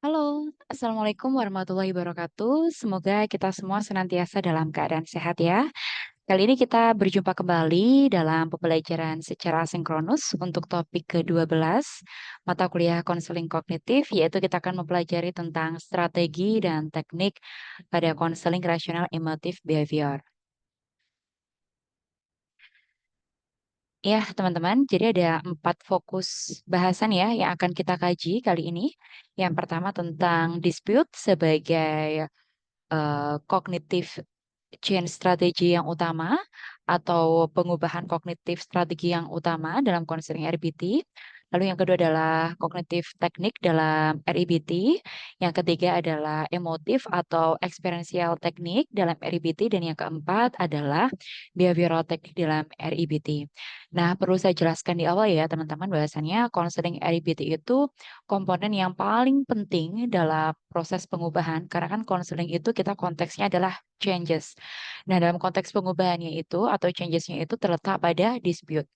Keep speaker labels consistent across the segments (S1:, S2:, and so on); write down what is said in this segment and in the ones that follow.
S1: Halo, Assalamualaikum warahmatullahi wabarakatuh. Semoga kita semua senantiasa dalam keadaan sehat ya. Kali ini kita berjumpa kembali dalam pembelajaran secara sinkronus untuk topik ke-12 mata kuliah konseling kognitif, yaitu kita akan mempelajari tentang strategi dan teknik pada konseling rasional emotif behavior. Ya, teman-teman, jadi ada 4 fokus bahasan ya yang akan kita kaji kali ini. Yang pertama tentang dispute sebagai kognitif change strategi yang utama atau pengubahan kognitif strategi yang utama dalam konseling RBT. Lalu yang kedua adalah kognitif teknik dalam RIBT. Yang ketiga adalah emotif atau experiential teknik dalam RIBT. Dan yang keempat adalah behavioral teknik dalam RIBT. Nah, perlu saya jelaskan di awal ya teman-teman bahwasannya konseling RIBT itu komponen yang paling penting dalam proses pengubahan karena kan konseling itu kita konteksnya adalah changes. Nah, dalam konteks pengubahannya itu atau changes-nya itu terletak pada dispute.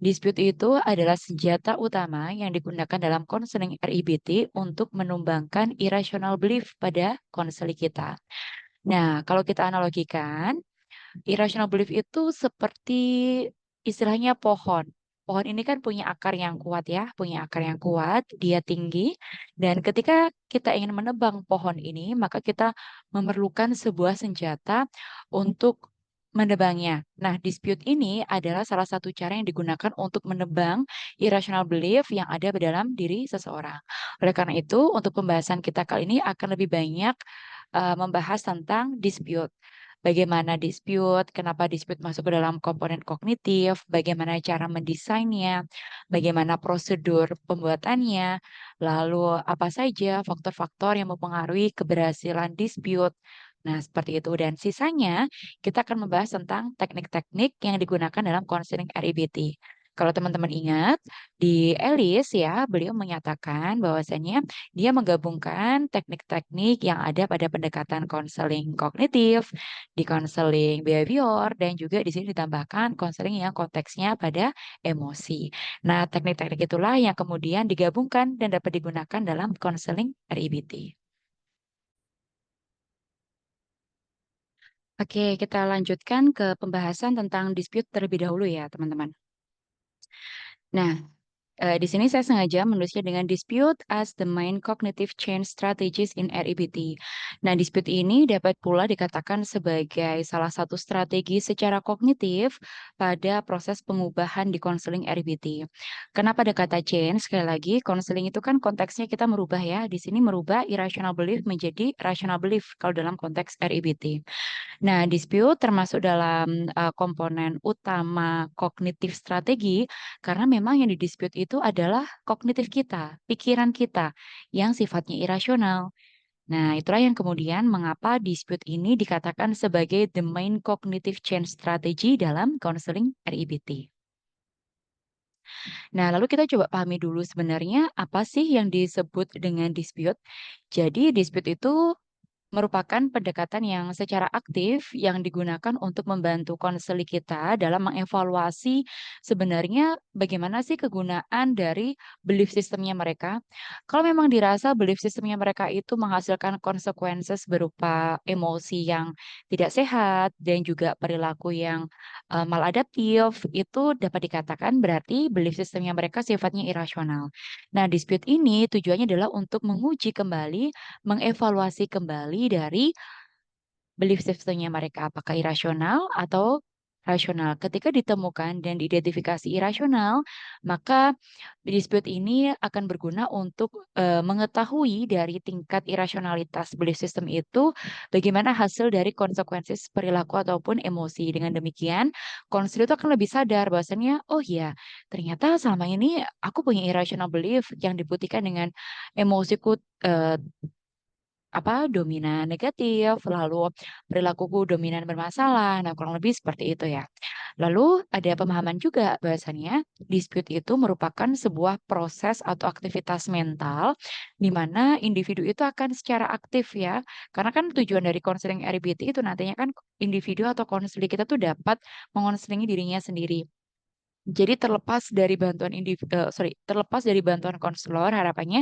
S1: Dispute itu adalah senjata utama yang digunakan dalam konseling RIBT untuk menumbangkan irrational belief pada konseling kita. Nah, kalau kita analogikan, irrational belief itu seperti istilahnya pohon. Pohon ini kan punya akar yang kuat ya, punya akar yang kuat, dia tinggi, dan ketika kita ingin menebang pohon ini, maka kita memerlukan sebuah senjata untuk menebangnya. Nah, dispute ini adalah salah satu cara yang digunakan untuk menebang irrational belief yang ada di dalam diri seseorang. Oleh karena itu, untuk pembahasan kita kali ini akan lebih banyak membahas tentang dispute. Bagaimana dispute, kenapa dispute masuk ke dalam komponen kognitif, bagaimana cara mendesainnya, bagaimana prosedur pembuatannya, lalu apa saja faktor-faktor yang mempengaruhi keberhasilan dispute. Nah, seperti itu. Dan sisanya, kita akan membahas tentang teknik-teknik yang digunakan dalam counseling REBT. Kalau teman-teman ingat, di Ellis ya, beliau menyatakan bahwasanya dia menggabungkan teknik-teknik yang ada pada pendekatan konseling kognitif, di konseling behavior, dan juga di sini ditambahkan konseling yang konteksnya pada emosi. Nah, teknik-teknik itulah yang kemudian digabungkan dan dapat digunakan dalam konseling REBT. Oke, kita lanjutkan ke pembahasan tentang dispute terlebih dahulu ya, teman-teman. Nah, di sini saya sengaja menulisnya dengan dispute as the main cognitive change strategies in REBT. Nah, dispute ini dapat pula dikatakan sebagai salah satu strategi secara kognitif pada proses pengubahan di konseling REBT. Kenapa ada kata change? Sekali lagi, konseling itu kan konteksnya kita merubah ya. Di sini merubah irrational belief menjadi rational belief kalau dalam konteks REBT. Nah, dispute termasuk dalam, komponen utama kognitif strategi, karena memang yang didispute itu adalah kognitif kita, pikiran kita, yang sifatnya irasional. Nah, itulah yang kemudian mengapa dispute ini dikatakan sebagai the main cognitive change strategy dalam counseling REBT. Nah, lalu kita coba pahami dulu sebenarnya apa sih yang disebut dengan dispute. Jadi dispute itu merupakan pendekatan yang secara aktif yang digunakan untuk membantu konseli kita dalam mengevaluasi sebenarnya bagaimana sih kegunaan dari belief sistemnya mereka. Kalau memang dirasa belief sistemnya mereka itu menghasilkan konsekuensi berupa emosi yang tidak sehat dan juga perilaku yang maladaptif, itu dapat dikatakan berarti belief sistemnya mereka sifatnya irasional. Nah, dispute ini tujuannya adalah untuk menguji kembali, mengevaluasi kembali dari belief system-nya mereka apakah irasional atau rasional. Ketika ditemukan dan diidentifikasi irasional, maka dispute ini akan berguna untuk mengetahui dari tingkat irasionalitas belief system itu bagaimana hasil dari konsekuensi perilaku ataupun emosi. Dengan demikian, konselor itu akan lebih sadar bahwasannya, oh ya, ternyata selama ini aku punya irrational belief yang dibuktikan dengan emosiku dominan negatif, lalu perilakuku dominan bermasalah. Nah, kurang lebih seperti itu ya. Lalu ada pemahaman juga bahwasannya dispute itu merupakan sebuah proses atau aktivitas mental di mana individu itu akan secara aktif ya. Karena kan tujuan dari konseling RBT itu nantinya kan individu atau konselor kita tuh dapat mengonselingi dirinya sendiri. Jadi terlepas dari bantuan konselor, harapannya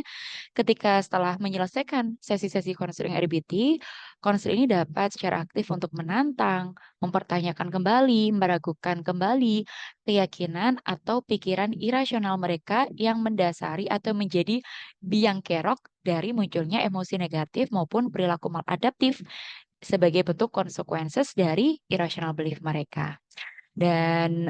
S1: ketika setelah menyelesaikan sesi-sesi konseling RBT, konselor ini dapat secara aktif untuk menantang, mempertanyakan kembali, meragukan kembali keyakinan atau pikiran irasional mereka yang mendasari atau menjadi biang kerok dari munculnya emosi negatif maupun perilaku maladaptif sebagai bentuk konsekuensi dari irrational belief mereka. Dan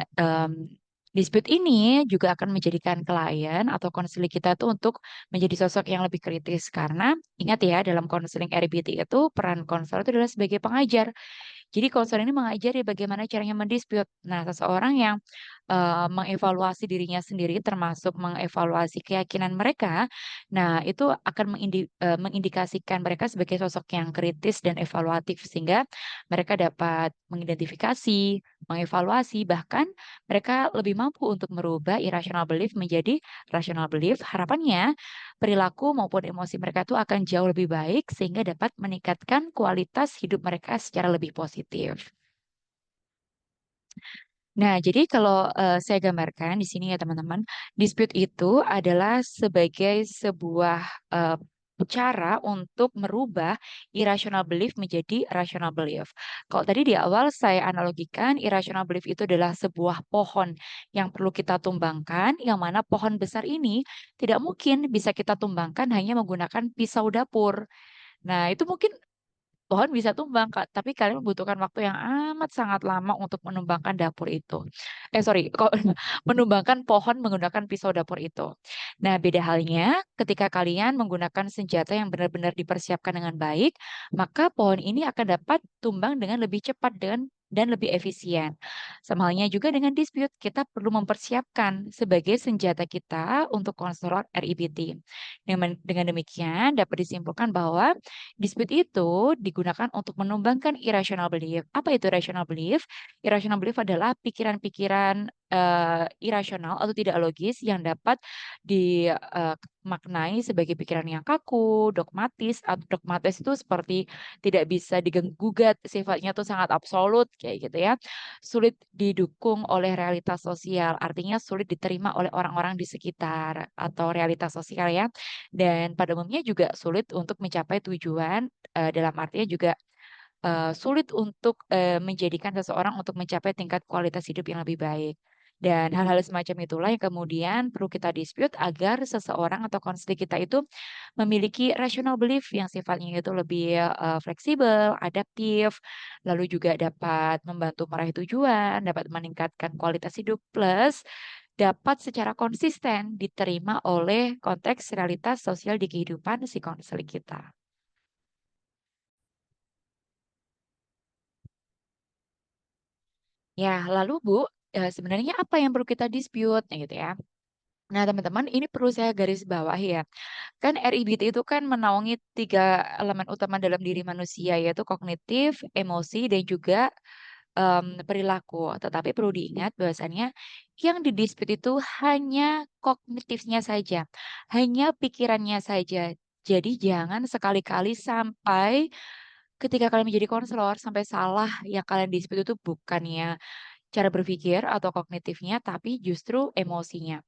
S1: dispute ini juga akan menjadikan klien atau konseling kita tuh untuk menjadi sosok yang lebih kritis karena ingat ya dalam konseling RBT itu peran konselor itu adalah sebagai pengajar. Jadi konselor ini mengajari bagaimana caranya mendispute. Nah, seseorang yang mengevaluasi dirinya sendiri termasuk mengevaluasi keyakinan mereka, nah itu akan mengindikasikan mereka sebagai sosok yang kritis dan evaluatif sehingga mereka dapat mengidentifikasi, mengevaluasi, bahkan mereka lebih mampu untuk merubah irrational belief menjadi rational belief. Harapannya perilaku maupun emosi mereka itu akan jauh lebih baik sehingga dapat meningkatkan kualitas hidup mereka secara lebih positif. Nah, jadi kalau, saya gambarkan di sini ya teman-teman, dispute itu adalah sebagai sebuah, cara untuk merubah irrational belief menjadi rational belief. Kalau tadi di awal saya analogikan irrational belief itu adalah sebuah pohon yang perlu kita tumbangkan, yang mana pohon besar ini tidak mungkin bisa kita tumbangkan hanya menggunakan pisau dapur. Nah, itu mungkin pohon bisa tumbang, Kak, tapi kalian membutuhkan waktu yang amat sangat lama untuk menumbangkan dapur itu. Sorry, kok menumbangkan pohon menggunakan pisau dapur itu. Nah, beda halnya ketika kalian menggunakan senjata yang benar-benar dipersiapkan dengan baik, maka pohon ini akan dapat tumbang dengan lebih cepat dan lebih efisien. Sama halnya juga dengan dispute, kita perlu mempersiapkan sebagai senjata kita untuk konselor RIBT. Dengan demikian dapat disimpulkan bahwa dispute itu digunakan untuk menumbangkan irrational belief. Apa itu irrational belief? Irrational belief adalah pikiran-pikiran irasional atau tidak logis yang dapat dimaknai sebagai pikiran yang kaku, dogmatis, atau dogmatis itu seperti tidak bisa digenggugat, sifatnya tuh sangat absolut kayak gitu ya. Sulit didukung oleh realitas sosial, artinya sulit diterima oleh orang-orang di sekitar atau realitas sosial ya. Dan pada umumnya juga sulit untuk mencapai tujuan, dalam artinya juga, sulit untuk, menjadikan seseorang untuk mencapai tingkat kualitas hidup yang lebih baik. Dan hal-hal semacam itulah yang kemudian perlu kita dispute agar seseorang atau konflik kita itu memiliki rational belief yang sifatnya itu lebih, fleksibel, adaptif, lalu juga dapat membantu meraih tujuan, dapat meningkatkan kualitas hidup, plus dapat secara konsisten diterima oleh konteks realitas sosial di kehidupan si konseling kita. Ya, lalu Bu, sebenarnya apa yang perlu kita dispute? Nah, gitu ya. Nah, teman-teman, ini perlu saya garis bawahi ya. Kan RIBT itu kan menaungi 3 elemen utama dalam diri manusia, yaitu kognitif, emosi, dan juga perilaku. Tetapi perlu diingat bahwasannya yang didispute itu hanya kognitifnya saja, hanya pikirannya saja. Jadi jangan sekali-kali sampai ketika kalian menjadi konselor sampai salah yang kalian dispute itu bukannya cara berpikir atau kognitifnya, tapi justru emosinya.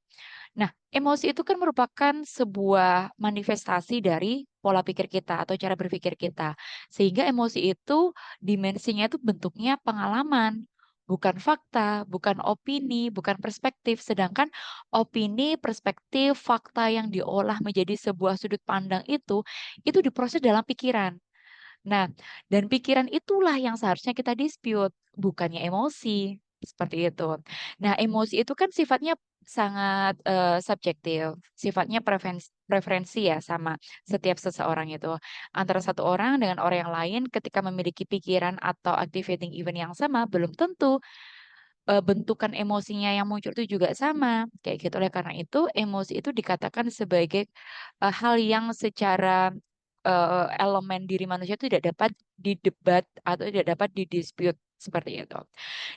S1: Nah, emosi itu kan merupakan sebuah manifestasi dari pola pikir kita atau cara berpikir kita. Sehingga emosi itu dimensinya itu bentuknya pengalaman, bukan fakta, bukan opini, bukan perspektif. Sedangkan opini, perspektif, fakta yang diolah menjadi sebuah sudut pandang itu diproses dalam pikiran. Nah, dan pikiran itulah yang seharusnya kita dispute, bukannya emosi, seperti itu. Nah, emosi itu kan sifatnya sangat, subjektif, sifatnya preferensi ya sama setiap seseorang itu. Antara satu orang dengan orang yang lain ketika memiliki pikiran atau activating event yang sama, belum tentu bentukan emosinya yang muncul itu juga sama, kayak gitu. Oleh karena itu, emosi itu dikatakan sebagai, hal yang secara, elemen diri manusia itu tidak dapat didebat atau tidak dapat didispute. seperti itu.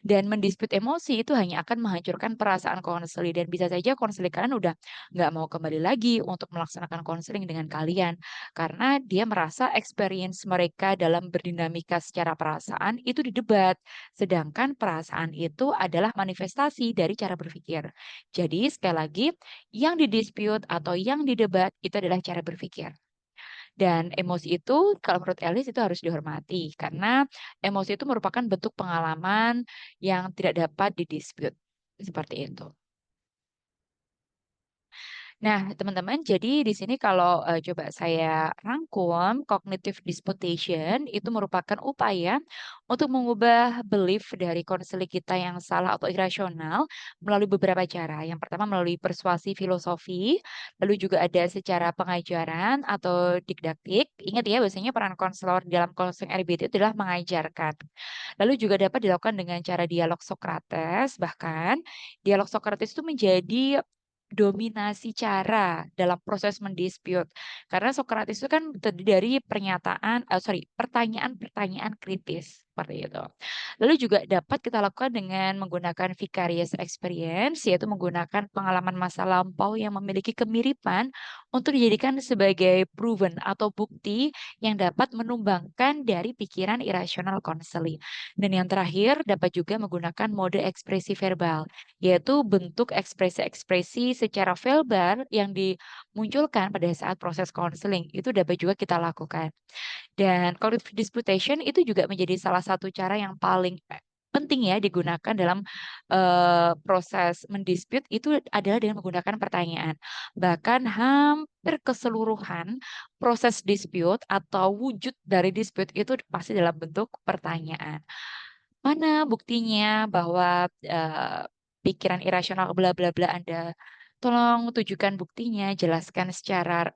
S1: Dan mendispute emosi itu hanya akan menghancurkan perasaan konseli dan bisa saja konseli kalian udah nggak mau kembali lagi untuk melaksanakan konseling dengan kalian. Karena dia merasa experience mereka dalam berdinamika secara perasaan itu didebat. Sedangkan perasaan itu adalah manifestasi dari cara berpikir. Jadi sekali lagi, yang didispute atau yang didebat itu adalah cara berpikir. Dan emosi itu kalau menurut Elis itu harus dihormati karena emosi itu merupakan bentuk pengalaman yang tidak dapat didispute, seperti itu. Nah, teman-teman, jadi di sini kalau, coba saya rangkum, cognitive disputation itu merupakan upaya untuk mengubah belief dari konseli kita yang salah atau irasional melalui beberapa cara. Yang pertama melalui persuasi filosofi, lalu juga ada secara pengajaran atau didaktik. Ingat ya, biasanya peran konselor dalam konseling RBT itu adalah mengajarkan. Lalu juga dapat dilakukan dengan cara dialog Sokrates, bahkan dialog Sokrates itu menjadi dominasi cara dalam proses mendispute. Karena Sokrates itu kan terdiri dari pertanyaan-pertanyaan kritis, seperti itu. Lalu juga dapat kita lakukan dengan menggunakan vicarious experience, yaitu menggunakan pengalaman masa lampau yang memiliki kemiripan untuk dijadikan sebagai proven atau bukti yang dapat menumbangkan dari pikiran irasional konseli. Dan yang terakhir dapat juga menggunakan mode ekspresi verbal, yaitu bentuk ekspresi-ekspresi secara verbal yang dimunculkan pada saat proses konseling, itu dapat juga kita lakukan. Dan cognitive disputation itu juga menjadi salah satu cara yang paling penting ya digunakan dalam, proses mendispute itu adalah dengan menggunakan pertanyaan. Bahkan hampir keseluruhan proses dispute atau wujud dari dispute itu pasti dalam bentuk pertanyaan. Mana buktinya bahwa, pikiran irasional bla bla bla Anda? Tolong tunjukkan buktinya, jelaskan secara,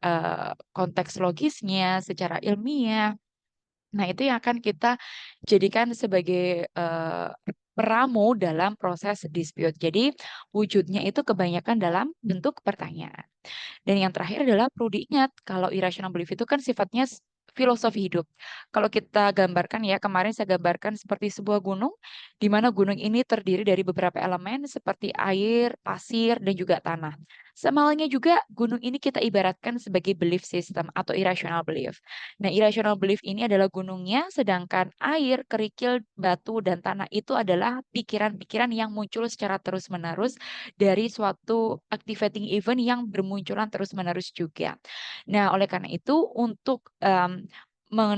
S1: konteks logisnya, secara ilmiah. Nah, itu yang akan kita jadikan sebagai, peramu dalam proses dispute. Jadi, wujudnya itu kebanyakan dalam bentuk pertanyaan. Dan yang terakhir adalah perlu diingat kalau irrational belief itu kan sifatnya filosofi hidup. Kalau kita gambarkan ya, kemarin saya gambarkan seperti sebuah gunung, di mana gunung ini terdiri dari beberapa elemen seperti air, pasir, dan juga tanah. Sama halnya juga gunung ini kita ibaratkan sebagai belief system atau irrational belief. Nah, irrational belief ini adalah gunungnya, sedangkan air, kerikil, batu, dan tanah itu adalah pikiran-pikiran yang muncul secara terus-menerus dari suatu activating event yang bermunculan terus-menerus juga. Nah, oleh karena itu untuk,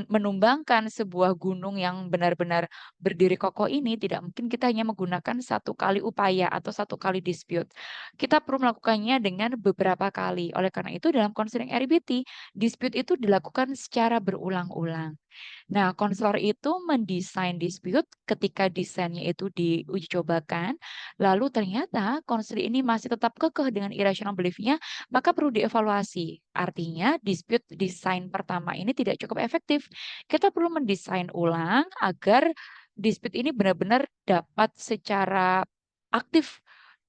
S1: menumbangkan sebuah gunung yang benar-benar berdiri kokoh ini tidak mungkin kita hanya menggunakan satu kali upaya atau satu kali dispute. Kita perlu melakukannya dengan beberapa kali. Oleh karena itu dalam konseling RBT, dispute itu dilakukan secara berulang-ulang. Nah, konselor itu mendesain dispute ketika desainnya itu diuji cobakan, lalu ternyata konselor ini masih tetap kekeh dengan irrational belief-nya, maka perlu dievaluasi. Artinya dispute desain pertama ini tidak cukup efektif. Kita perlu mendesain ulang agar dispute ini benar-benar dapat secara aktif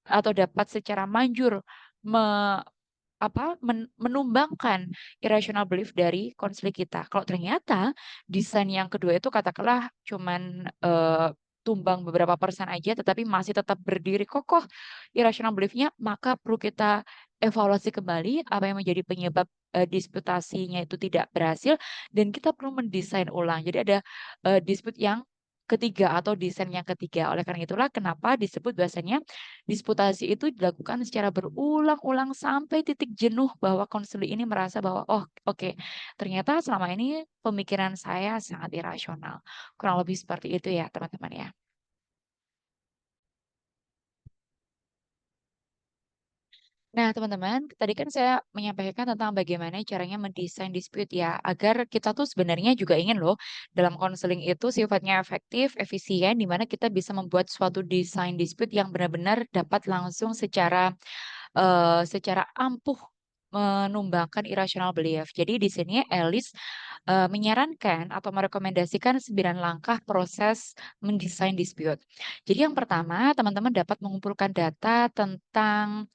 S1: atau dapat secara manjur menumbangkan irrational belief dari konseling kita. Kalau ternyata desain yang kedua itu katakanlah cuman, tumbang beberapa persen aja tetapi masih tetap berdiri kokoh irrational belief-nya, maka perlu kita evaluasi kembali apa yang menjadi penyebab, disputasinya itu tidak berhasil dan kita perlu mendesain ulang. Jadi ada, dispute yang ketiga atau desain yang ketiga. Oleh karena itulah kenapa disebut biasanya disputasi itu dilakukan secara berulang-ulang sampai titik jenuh bahwa konselor ini merasa bahwa, "Oh, oke, ternyata selama ini pemikiran saya sangat irasional." Kurang lebih seperti itu ya, teman-teman ya. Nah, teman-teman, tadi kan saya menyampaikan tentang bagaimana caranya mendesain dispute ya, agar kita tuh sebenarnya juga ingin loh dalam konseling itu sifatnya efektif, efisien, di mana kita bisa membuat suatu desain dispute yang benar-benar dapat langsung secara ampuh menumbangkan irrational belief. Jadi di sini Alice, menyarankan atau merekomendasikan 9 langkah proses mendesain dispute. Jadi yang pertama, teman-teman dapat mengumpulkan data tentang,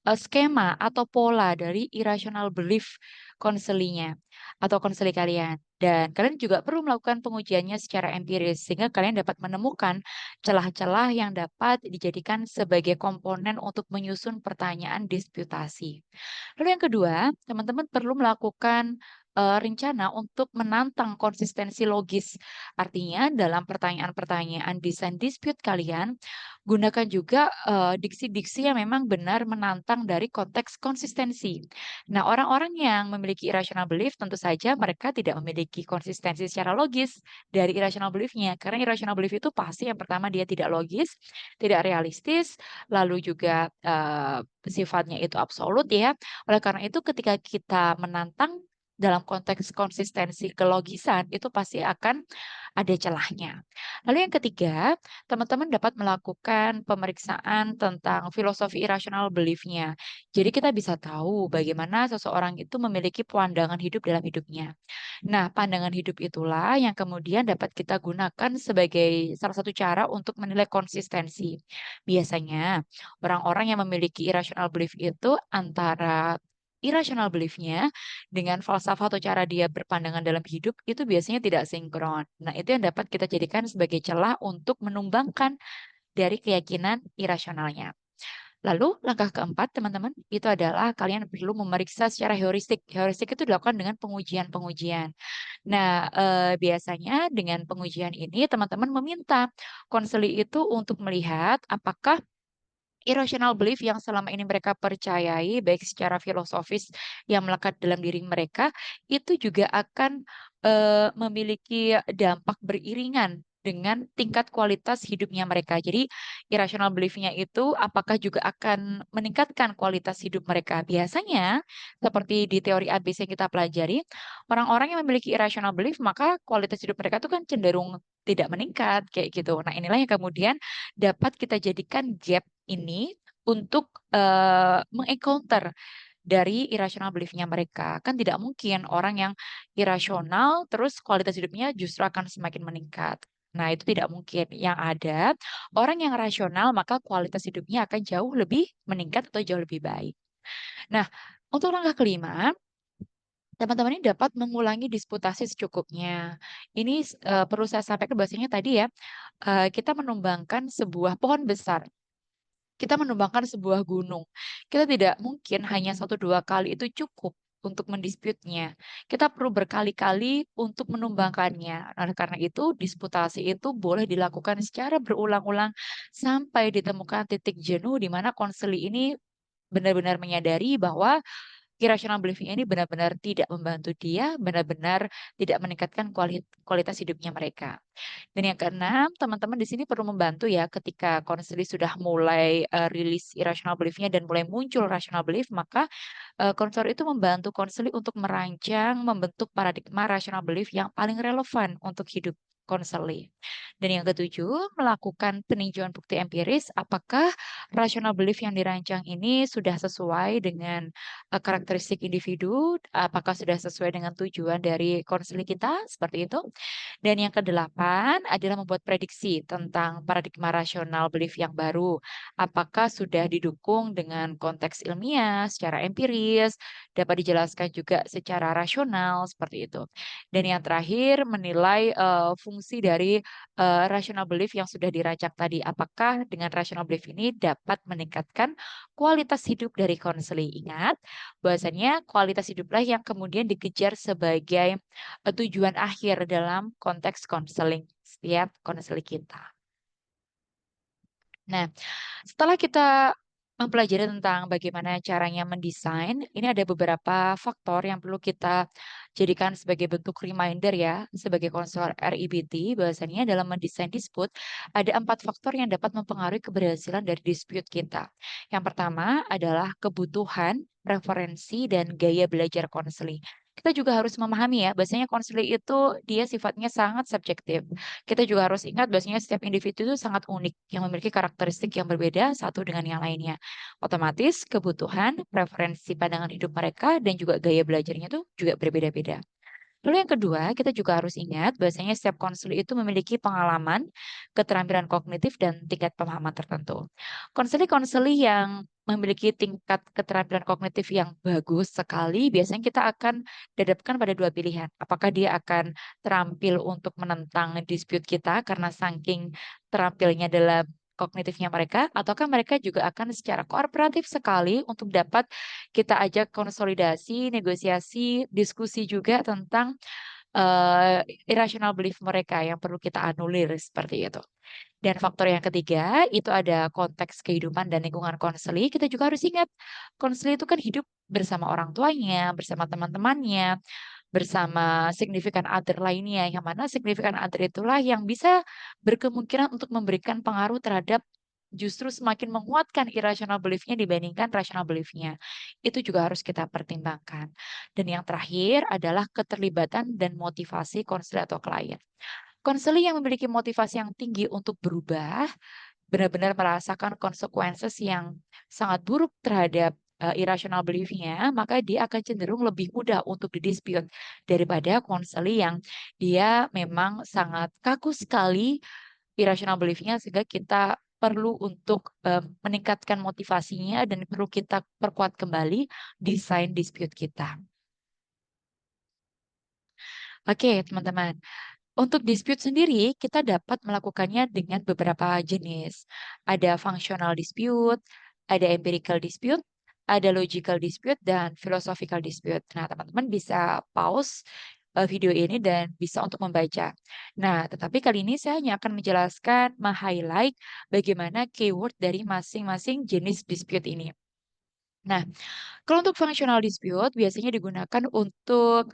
S1: skema atau pola dari irrational belief konselinya. atau konseli kalian. Dan kalian juga perlu melakukan pengujiannya secara empiris, sehingga kalian dapat menemukan celah-celah yang dapat dijadikan sebagai komponen untuk menyusun pertanyaan disputasi. Lalu yang kedua, teman-teman perlu melakukan rencana untuk menantang konsistensi logis. Artinya dalam pertanyaan-pertanyaan desain dispute kalian, gunakan juga diksi-diksi yang memang benar menantang dari konteks konsistensi. Nah, orang-orang yang memiliki irrational belief tentu saja mereka tidak memiliki konsistensi secara logis dari irrational belief-nya. Karena irrational belief itu pasti yang pertama dia tidak logis, tidak realistis, lalu juga sifatnya itu absolut ya. Oleh karena itu ketika kita menantang dalam konteks konsistensi kelogisan itu pasti akan ada celahnya. Lalu yang ketiga, teman-teman dapat melakukan pemeriksaan tentang filosofi irrational belief-nya. Jadi kita bisa tahu bagaimana seseorang itu memiliki pandangan hidup dalam hidupnya. Nah, pandangan hidup itulah yang kemudian dapat kita gunakan sebagai salah satu cara untuk menilai konsistensi. Biasanya, orang-orang yang memiliki irrational belief itu antara irrational belief-nya dengan falsafah atau cara dia berpandangan dalam hidup itu biasanya tidak sinkron. Nah, itu yang dapat kita jadikan sebagai celah untuk menumbangkan dari keyakinan irasionalnya. Lalu langkah keempat teman-teman, itu adalah kalian perlu memeriksa secara heuristik. Heuristik itu dilakukan dengan pengujian-pengujian. Nah, biasanya dengan pengujian ini teman-teman meminta konseli itu untuk melihat apakah irrational belief yang selama ini mereka percayai, baik secara filosofis yang melekat dalam diri mereka, itu juga akan memiliki dampak beriringan dengan tingkat kualitas hidupnya mereka. Jadi, irrational belief-nya itu apakah juga akan meningkatkan kualitas hidup mereka. Biasanya, seperti di teori ABC yang kita pelajari, orang-orang yang memiliki irrational belief, maka kualitas hidup mereka itu kan cenderung tidak meningkat, kayak gitu. Nah, inilah yang kemudian dapat kita jadikan gap ini untuk, meng-encounter dari irrational belief-nya mereka. Kan tidak mungkin orang yang irasional terus kualitas hidupnya justru akan semakin meningkat. Nah, itu tidak mungkin. Yang ada, orang yang rasional maka kualitas hidupnya akan jauh lebih meningkat atau jauh lebih baik. Nah, untuk langkah kelima, teman-teman ini dapat mengulangi disputasi secukupnya. Ini perlu saya sampaikan bahwasanya tadi ya, kita menumbangkan sebuah pohon besar. Kita menumbangkan sebuah gunung. Kita tidak mungkin hanya satu 2 kali itu cukup untuk mendisputnya. Kita perlu berkali-kali untuk menumbangkannya. Oleh karena itu, disputasi itu boleh dilakukan secara berulang-ulang sampai ditemukan titik jenuh di mana konseli ini benar-benar menyadari bahwa irrational belief-nya ini benar-benar tidak membantu dia, benar-benar tidak meningkatkan kualitas hidupnya mereka. Dan yang keenam, teman-teman di sini perlu membantu ya ketika konseli sudah mulai rilis irrational belief-nya dan mulai muncul rational belief, maka konselor itu membantu konseli untuk merancang, membentuk paradigma rational belief yang paling relevan untuk hidup konseli. Dan yang ketujuh, melakukan peninjauan bukti empiris apakah rational belief yang dirancang ini sudah sesuai dengan karakteristik individu, apakah sudah sesuai dengan tujuan dari konseli kita, seperti itu. Dan yang kedelapan adalah membuat prediksi tentang paradigma rasional belief yang baru. Apakah sudah didukung dengan konteks ilmiah, secara empiris, dapat dijelaskan juga secara rasional, seperti itu. Dan yang terakhir, menilai fungsi dari rational belief yang sudah dirancang tadi. Apakah dengan rational belief ini dapat meningkatkan kualitas hidup dari konseli. Ingat, bahwasanya kualitas hiduplah yang kemudian dikejar sebagai tujuan akhir dalam konteks konseling setiap konseling kita. Nah, setelah kita mempelajari tentang bagaimana caranya mendesain, ini ada beberapa faktor yang perlu kita jadikan sebagai bentuk reminder ya, sebagai konselor RIBT, bahwasanya dalam mendesain dispute, ada 4 faktor yang dapat mempengaruhi keberhasilan dari dispute kita. Yang pertama adalah kebutuhan, preferensi, dan gaya belajar konseling. Kita juga harus memahami ya, bahwasanya konseling itu dia sifatnya sangat subjektif. Kita juga harus ingat bahwasanya setiap individu itu sangat unik, yang memiliki karakteristik yang berbeda satu dengan yang lainnya. Otomatis kebutuhan, preferensi pandangan hidup mereka, dan juga gaya belajarnya itu juga berbeda-beda. Lalu yang kedua, kita juga harus ingat bahwasanya setiap konseli itu memiliki pengalaman, keterampilan kognitif, dan tingkat pemahaman tertentu. Konseli-konseli yang memiliki tingkat keterampilan kognitif yang bagus sekali, biasanya kita akan dihadapkan pada dua pilihan. Apakah dia akan terampil untuk menentang dispute kita karena saking terampilnya dalam kognitifnya mereka, ataukah mereka juga akan secara kooperatif sekali untuk dapat kita ajak konsolidasi, negosiasi, diskusi juga tentang irrational belief mereka yang perlu kita anulir seperti itu. Dan faktor yang ketiga, itu ada konteks kehidupan dan lingkungan konseli. Kita juga harus ingat, konseli itu kan hidup bersama orang tuanya, bersama teman-temannya, bersama significant other lainnya, yang mana significant other itulah yang bisa berkemungkinan untuk memberikan pengaruh terhadap justru semakin menguatkan irrational belief-nya dibandingkan rational belief-nya. Itu juga harus kita pertimbangkan. Dan yang terakhir adalah keterlibatan dan motivasi konselor atau klien. Konselor yang memiliki motivasi yang tinggi untuk berubah, benar-benar merasakan konsekuensi yang sangat buruk terhadap irrational belief-nya, maka dia akan cenderung lebih mudah untuk didispute daripada konselor yang dia memang sangat kaku sekali irrational belief-nya sehingga kita perlu untuk meningkatkan motivasinya dan perlu kita perkuat kembali desain dispute kita. Oke, teman-teman. Untuk dispute sendiri, kita dapat melakukannya dengan beberapa jenis. Ada functional dispute, ada empirical dispute, ada logical dispute, dan philosophical dispute. Nah, teman-teman bisa pause video ini dan bisa untuk membaca. Nah, tetapi kali ini saya hanya akan menjelaskan, meng-highlight bagaimana keyword dari masing-masing jenis dispute ini. Nah, kalau untuk functional dispute biasanya digunakan untuk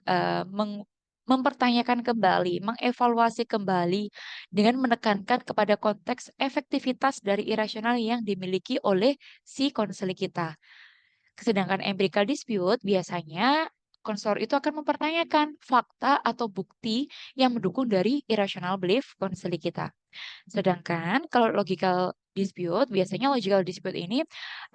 S1: mempertanyakan kembali, mengevaluasi kembali dengan menekankan kepada konteks efektivitas dari irasional yang dimiliki oleh si konselor kita. Sedangkan empirical dispute biasanya konselor itu akan mempertanyakan fakta atau bukti yang mendukung dari irrational belief konselor kita. Sedangkan kalau logical dispute, biasanya logical dispute ini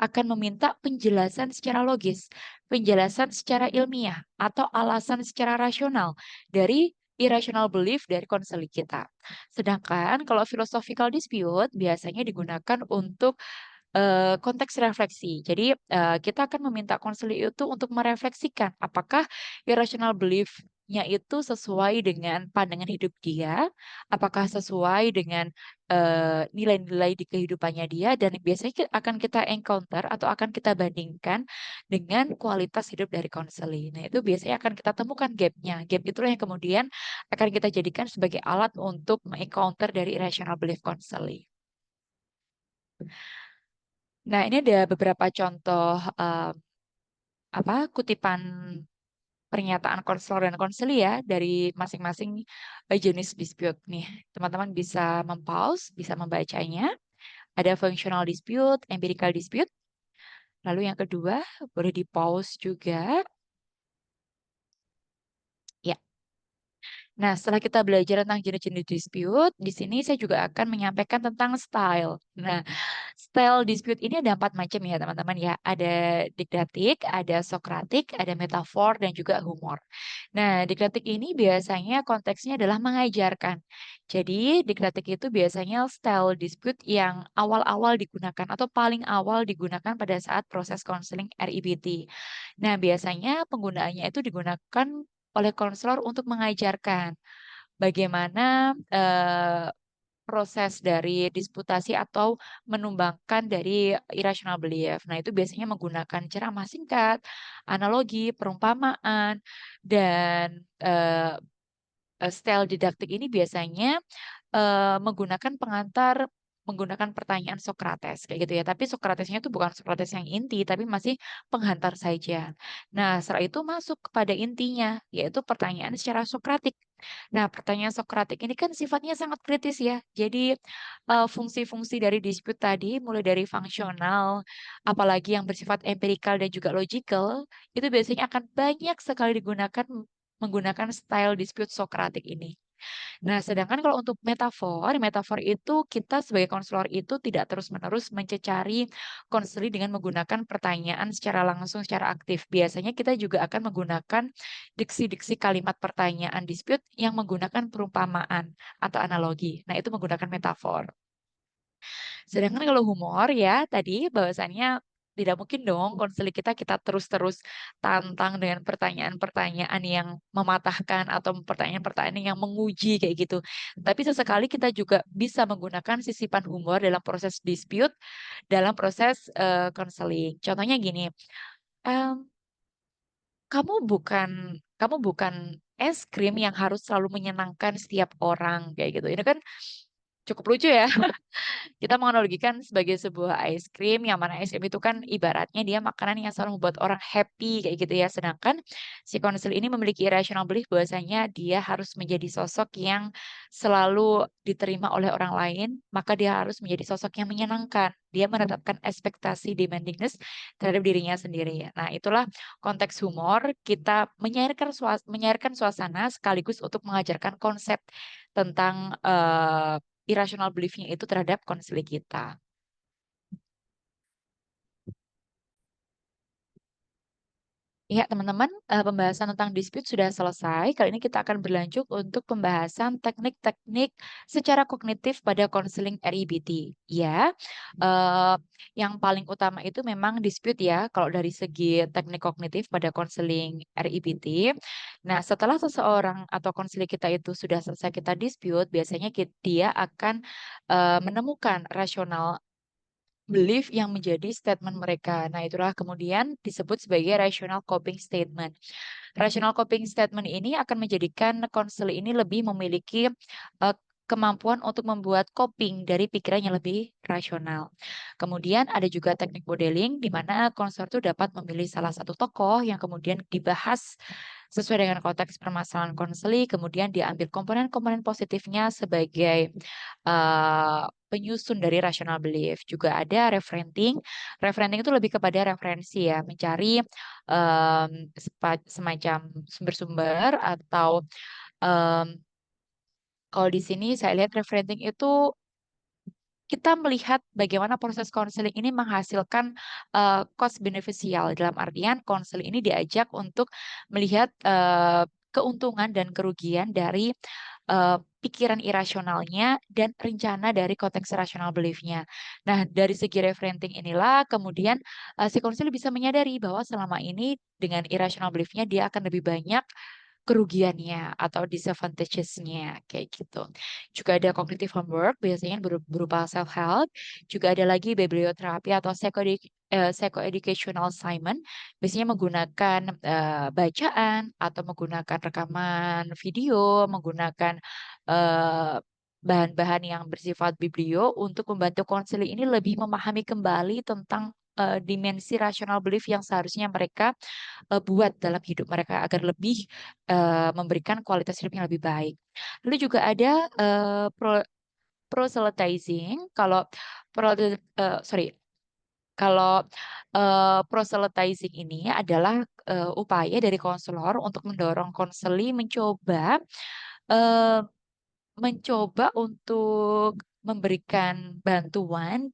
S1: akan meminta penjelasan secara logis, penjelasan secara ilmiah, atau alasan secara rasional dari irrational belief dari konseling kita. Sedangkan kalau philosophical dispute biasanya digunakan untuk konteks refleksi. Jadi, kita akan meminta konselor itu untuk merefleksikan apakah irrational belief-nya itu sesuai dengan pandangan hidup dia, apakah sesuai dengan, nilai-nilai di kehidupannya dia, dan biasanya akan kita encounter atau akan kita bandingkan dengan kualitas hidup dari konselor. Nah, itu biasanya akan kita temukan gap-nya. Gap itulah yang kemudian akan kita jadikan sebagai alat untuk me-encounter dari irrational belief konselor. Nah, ini ada beberapa contoh, kutipan pernyataan konselor dan konseli ya, dari masing-masing, jenis dispute nih. Teman-teman bisa mem-pause, bisa membacanya. Ada functional dispute, empirical dispute. Lalu yang kedua, boleh di-pause juga. Ya. Nah, setelah kita belajar tentang jenis-jenis dispute, di sini saya juga akan menyampaikan tentang style. Nah, style dispute ini ada 4 macam ya teman-teman ya. Ada diktatik, ada sokratik, ada metafor, dan juga humor. Nah, diktatik ini biasanya konteksnya adalah mengajarkan. Jadi, diktatik itu biasanya style dispute yang awal-awal digunakan atau paling awal digunakan pada saat proses konseling RIBT. Nah, biasanya penggunaannya itu digunakan oleh konselor untuk mengajarkan bagaimana, proses dari disputasi atau menumbangkan dari irrational belief. Nah, itu biasanya menggunakan ceramah singkat, analogi, perumpamaan, dan, style didaktik ini biasanya menggunakan pengantar, menggunakan pertanyaan Sokrates, kayak gitu ya. Tapi Sokratesnya itu bukan Sokrates yang inti, tapi masih penghantar saja. Nah, setelah itu masuk kepada intinya, yaitu pertanyaan secara Sokratik. Nah, pertanyaan Sokratik ini kan sifatnya sangat kritis ya. Jadi, fungsi-fungsi dari dispute tadi, mulai dari fungsional, apalagi yang bersifat empirikal dan juga logical, itu biasanya akan banyak sekali digunakan menggunakan style dispute Sokratik ini. Nah, sedangkan kalau untuk metafor, metafor itu kita sebagai konselor itu tidak terus-menerus mencecari konseling dengan menggunakan pertanyaan secara langsung, secara aktif. Biasanya kita juga akan menggunakan diksi-diksi kalimat pertanyaan dispute yang menggunakan perumpamaan atau analogi. Nah, itu menggunakan metafor. Sedangkan kalau humor ya tadi bahwasannya tidak mungkin dong konseling kita terus-terus tantang dengan pertanyaan-pertanyaan yang mematahkan atau pertanyaan-pertanyaan yang menguji kayak gitu. Tapi sesekali kita juga bisa menggunakan sisipan humor dalam proses dispute, dalam proses konseling. Contohnya gini, em, kamu bukan es krim yang harus selalu menyenangkan setiap orang kayak gitu. Ini kan cukup lucu ya. Kita menganalogikan sebagai sebuah ice cream, yang mana ice cream itu kan ibaratnya dia makanan yang selalu membuat orang happy kayak gitu ya. Sedangkan si konsul ini memiliki irrational belief bahwasanya dia harus menjadi sosok yang selalu diterima oleh orang lain, maka dia harus menjadi sosok yang menyenangkan. Dia menetapkan ekspektasi demandingness terhadap dirinya sendiri. Nah, itulah konteks humor, kita menyairkan suasana sekaligus untuk mengajarkan konsep tentang irrational belief-nya itu terhadap konseling kita. Ya, teman-teman, pembahasan tentang dispute sudah selesai. Kali ini kita akan berlanjut untuk pembahasan teknik-teknik secara kognitif pada konseling REBT. Ya, eh, yang paling utama itu memang dispute ya, kalau dari segi teknik kognitif pada konseling REBT. Nah, setelah seseorang atau konseling kita itu sudah selesai kita dispute, biasanya dia akan menemukan rasional belief yang menjadi statement mereka. Nah, itulah kemudian disebut sebagai rational coping statement. Rational coping statement ini akan menjadikan konselor ini lebih memiliki eh, kemampuan untuk membuat coping dari pikiran yang lebih rasional. Kemudian ada juga teknik modeling di mana konselor itu dapat memilih salah satu tokoh yang kemudian dibahas sesuai dengan konteks permasalahan konseli, kemudian diambil komponen-komponen positifnya sebagai penyusun dari rational belief. Juga ada referenting. Referenting itu lebih kepada referensi ya, mencari semacam sumber-sumber atau em, kalau di sini saya lihat referenting itu kita melihat bagaimana proses konseling ini menghasilkan cost beneficial dalam artian konseling ini diajak untuk melihat keuntungan dan kerugian dari pikiran irasionalnya dan rencana dari konteks rasional beliefnya. Nah, dari segi referenting inilah kemudian si konselor bisa menyadari bahwa selama ini dengan irasional beliefnya dia akan lebih banyak kerugiannya atau disadvantages-nya kayak gitu. Juga ada cognitive homework biasanya berupa self help, juga ada lagi biblioterapi atau psychoeducational assignment biasanya menggunakan bacaan atau menggunakan rekaman video, menggunakan eh, bahan-bahan yang bersifat biblio untuk membantu konseling ini lebih memahami kembali tentang dimensi rasional belief yang seharusnya mereka buat dalam hidup mereka agar lebih memberikan kualitas hidup yang lebih baik. Lalu juga ada proselytizing. Sorry, kalau proselytizing ini adalah upaya dari konselor untuk mendorong konseli eh, mencoba untuk memberikan bantuan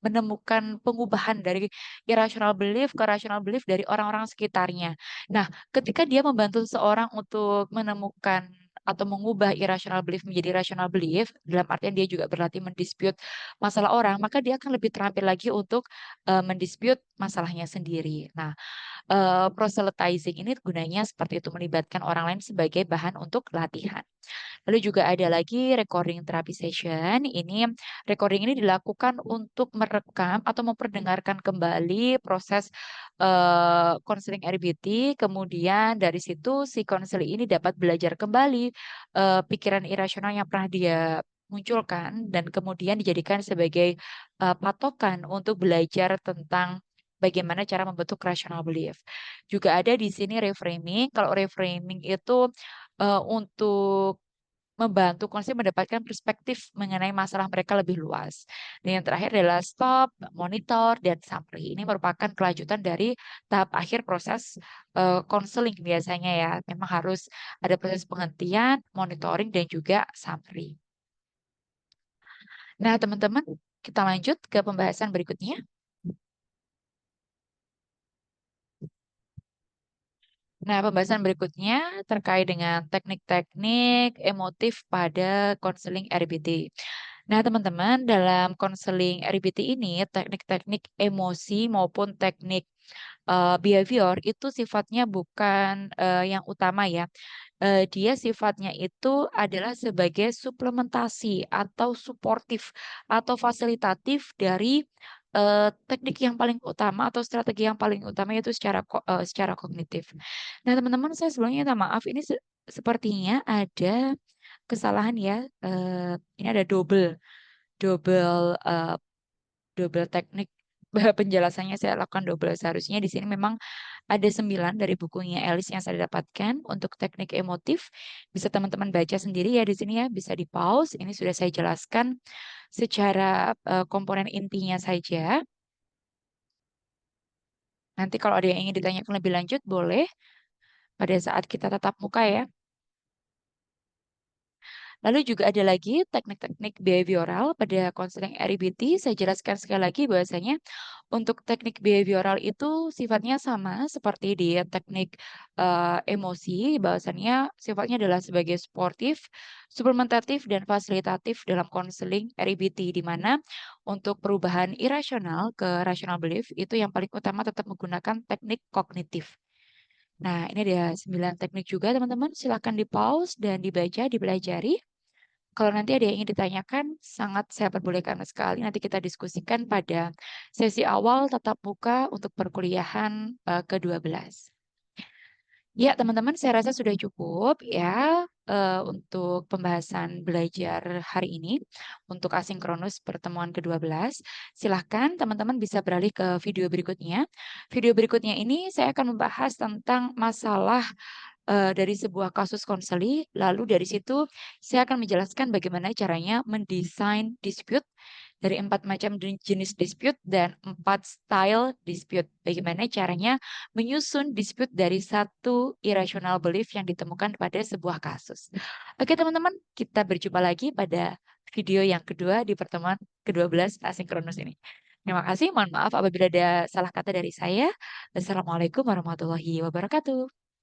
S1: menemukan pengubahan dari irrational belief ke rational belief dari orang-orang sekitarnya. Nah, ketika dia membantu seseorang untuk menemukan atau mengubah irrational belief menjadi rational belief, dalam artian dia juga berlatih mendispute masalah orang, maka dia akan lebih terampil lagi untuk mendispute masalahnya sendiri. Nah, proselytizing ini gunanya seperti itu, melibatkan orang lain sebagai bahan untuk latihan. Lalu juga ada lagi recording therapy session. Ini recording ini dilakukan untuk merekam atau memperdengarkan kembali proses konseling RBT. Kemudian dari situ si konseling ini dapat belajar kembali pikiran irasional yang pernah dia munculkan dan kemudian dijadikan sebagai patokan untuk belajar tentang bagaimana cara membentuk rational belief. Juga ada di sini reframing. Kalau reframing itu untuk membantu konsumen mendapatkan perspektif mengenai masalah mereka lebih luas. Dan yang terakhir adalah stop, monitor, dan summary. Ini merupakan kelanjutan dari tahap akhir proses konseling biasanya ya. Memang harus ada proses penghentian, monitoring, dan juga summary. Nah, teman-teman, kita lanjut ke pembahasan berikutnya. Nah, pembahasan berikutnya terkait dengan teknik-teknik emotif pada konseling RBT. Nah, teman-teman, dalam konseling RBT ini, teknik-teknik emosi maupun teknik behavior itu sifatnya bukan, yang utama ya. Dia sifatnya itu adalah sebagai suplementasi atau suportif atau fasilitatif dari, teknik yang paling utama atau strategi yang paling utama yaitu secara kognitif. Nah, teman-teman, saya sebelumnya minta maaf ini sepertinya ada kesalahan ya, ini ada double, double teknik penjelasannya saya lakukan double. Seharusnya di sini memang ada 9 dari bukunya Alice yang saya dapatkan untuk teknik emotif. Bisa teman-teman baca sendiri ya di sini ya, bisa di-pause. Ini sudah saya jelaskan secara, komponen intinya saja. Nanti kalau ada yang ingin ditanyakan lebih lanjut boleh pada saat kita tatap muka ya. Lalu juga ada lagi teknik-teknik behavioral pada konseling REBT. Saya jelaskan sekali lagi bahwasanya untuk teknik behavioral itu sifatnya sama seperti di teknik emosi, bahwasannya sifatnya adalah sebagai sportif, suplementatif, dan fasilitatif dalam konseling REBT, di mana untuk perubahan irasional ke rational belief itu yang paling utama tetap menggunakan teknik kognitif. Nah, ini ada 9 teknik juga teman-teman. Silahkan di-pause dan dibaca, dipelajari. Kalau nanti ada yang ingin ditanyakan, sangat saya perbolehkan sekali. Nanti kita diskusikan pada sesi awal tatap muka untuk perkuliahan ke-12. Ya, teman-teman, saya rasa sudah cukup ya untuk pembahasan belajar hari ini untuk asinkronus pertemuan ke-12. Silahkan teman-teman bisa beralih ke video berikutnya. Video berikutnya ini saya akan membahas tentang masalah dari sebuah kasus konseli, lalu dari situ saya akan menjelaskan bagaimana caranya mendesain dispute dari 4 macam jenis dispute dan 4 style dispute. Bagaimana caranya menyusun dispute dari satu irrational belief yang ditemukan pada sebuah kasus. Oke teman-teman, kita berjumpa lagi pada video yang kedua di pertemuan ke-12 asinkronus ini. Terima kasih, mohon maaf apabila ada salah kata dari saya. Wassalamualaikum warahmatullahi wabarakatuh.